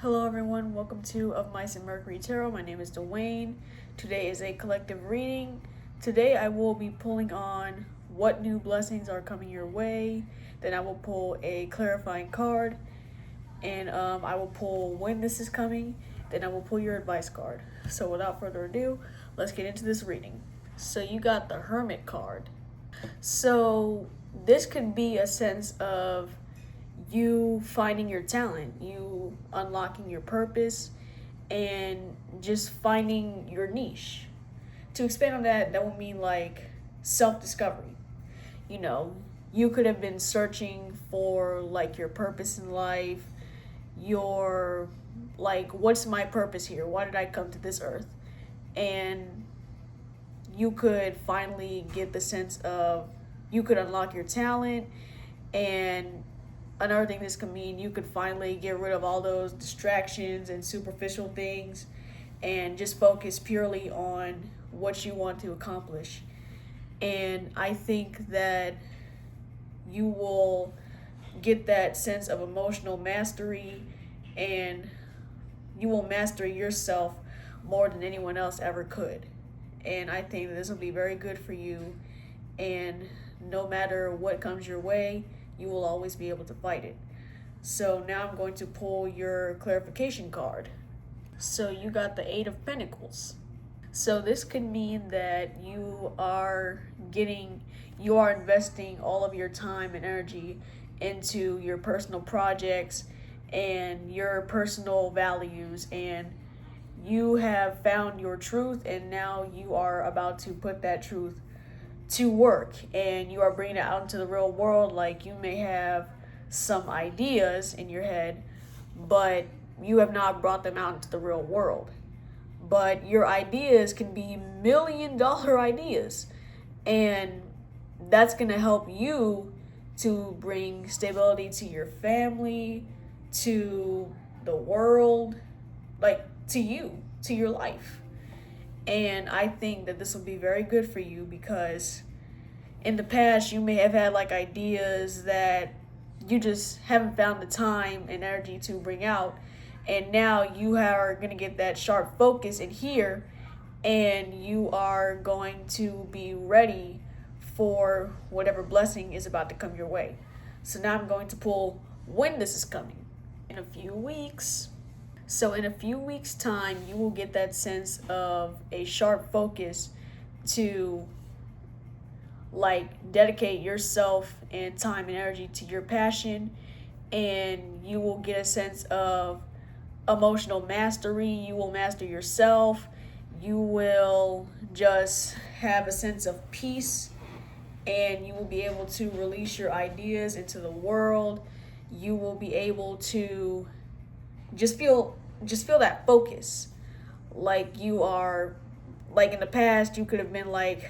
Hello everyone, welcome to Of Mice and Mercury Tarot. My name is Dwayne. Today is a collective reading. Today I will be pulling on what new blessings are coming your way. Then I will pull a clarifying card. And I will pull when this is coming. Then I will pull your advice card. So without further ado, let's get into this reading. So you got the Hermit card. So this could be a sense of you finding your talent, you unlocking your purpose, and just finding your niche. To expand on that, that would mean like self-discovery. You know, you could have been searching for like your purpose in life, your like, what's my purpose here? Why did I come to this earth? And you could finally get the sense of you could unlock your talent. And another thing this could mean, you could finally get rid of all those distractions and superficial things and just focus purely on what you want to accomplish. And I think that you will get that sense of emotional mastery, and you will master yourself more than anyone else ever could. And I think that this will be very good for you, and no matter what comes your way, you will always be able to fight it. So now I'm going to pull your clarification card. So you got the Eight of Pentacles. So this could mean that you are investing all of your time and energy into your personal projects and your personal values, and you have found your truth, and now you are about to put that truth to work, and you are bringing it out into the real world. Like, you may have some ideas in your head, but you have not brought them out into the real world. But your ideas can be $1 million ideas, and that's going to help you to bring stability to your family, to the world, like to you, to your life. And I think that this will be very good for you, because in the past you may have had like ideas that you just haven't found the time and energy to bring out. And now you are going to get that sharp focus in here, and you are going to be ready for whatever blessing is about to come your way. So now I'm going to pull when this is coming. In a few weeks. So in a few weeks' time, you will get that sense of a sharp focus to like dedicate yourself and time and energy to your passion, and you will get a sense of emotional mastery. You will master yourself. You will just have a sense of peace, and you will be able to release your ideas into the world. You will be able to just feel that focus. Like, you are, like in the past you could have been like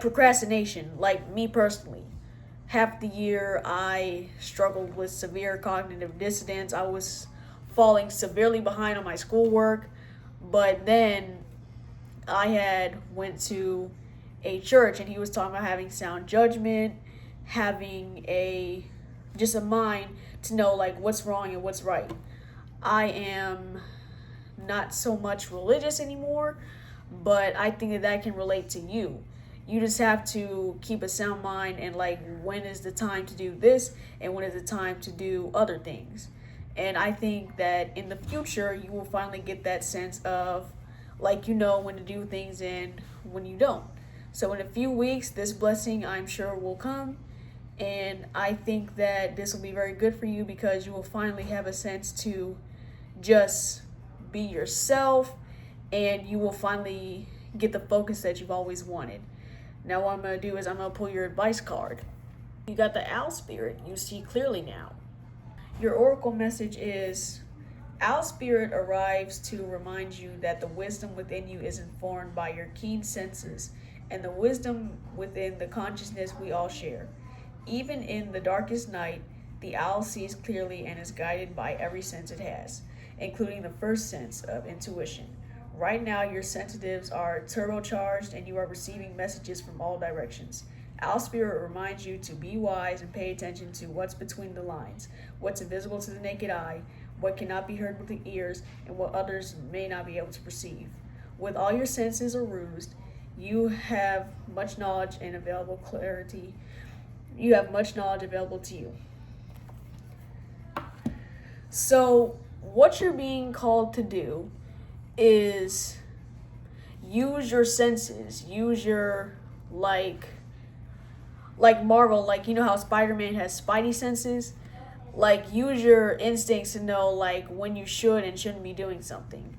procrastination. Like me personally, half the year I struggled with severe cognitive dissonance. I was falling severely behind on my schoolwork. But then I had went to a church, and he was talking about having sound judgment, having a mind to know like what's wrong and what's right. I am not so much religious anymore, but I think that can relate to you. You just have to keep a sound mind, and like, when is the time to do this and when is the time to do other things. And I think that in the future you will finally get that sense of like, you know when to do things and when you don't. So in a few weeks, this blessing I'm sure will come. And I think that this will be very good for you, because you will finally have a sense to just be yourself, and you will finally get the focus that you've always wanted. Now what I'm going to do is I'm going to pull your advice card. You got the Owl Spirit. You see clearly now. Your oracle message is, Owl Spirit arrives to remind you that the wisdom within you is informed by your keen senses and the wisdom within the consciousness we all share. Even in the darkest night, the owl sees clearly and is guided by every sense it has, including the first sense of intuition. Right now, your sensitives are turbocharged, and you are receiving messages from all directions. Owl Spirit reminds you to be wise and pay attention to what's between the lines, what's invisible to the naked eye, what cannot be heard with the ears, and what others may not be able to perceive. With all your senses aroused, you have much knowledge and available clarity. You have much knowledge available to you. So, what you're being called to do is use your senses. Use your, like Marvel, like, you know how Spider-Man has spidey senses? Like, use your instincts to know, like, when you should and shouldn't be doing something.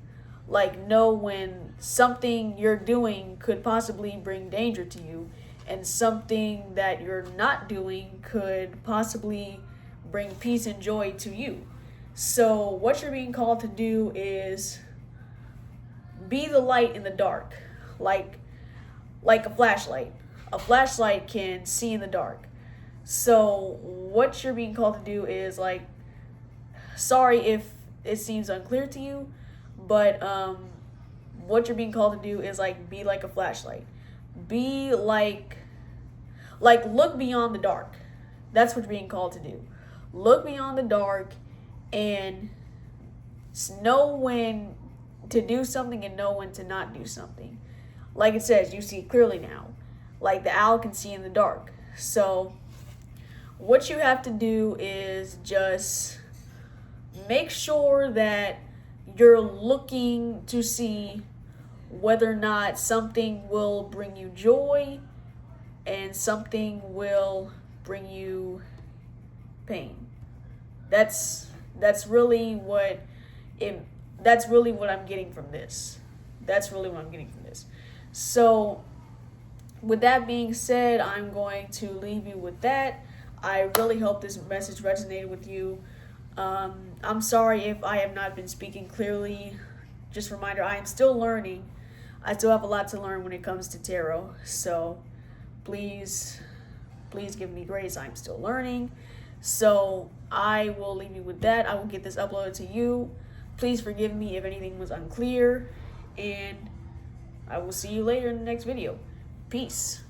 Like, know when something you're doing could possibly bring danger to you, and something that you're not doing could possibly bring peace and joy to you. So what you're being called to do is be the light in the dark, like a flashlight. A flashlight can see in the dark. So what you're being called to do is, like, sorry if it seems unclear to you, but what you're being called to do is, like, be like a flashlight. Be like look beyond the dark. That's what you're being called to do. Look beyond the dark and know when to do something and know when to not do something. Like it says, you see clearly now. Like the owl can see in the dark. So what you have to do is just make sure that you're looking to see whether or not something will bring you joy and something will bring you pain. That's really what I'm getting from this. That's really what I'm getting from this. So with that being said, I'm going to leave you with that. I really hope this message resonated with you. I'm sorry if I have not been speaking clearly. Just a reminder, I am still learning. I still have a lot to learn when it comes to tarot. So please give me grace. I'm still learning. So I will leave you with that. I will get this uploaded to you. Please forgive me if anything was unclear. And I will see you later in the next video. Peace.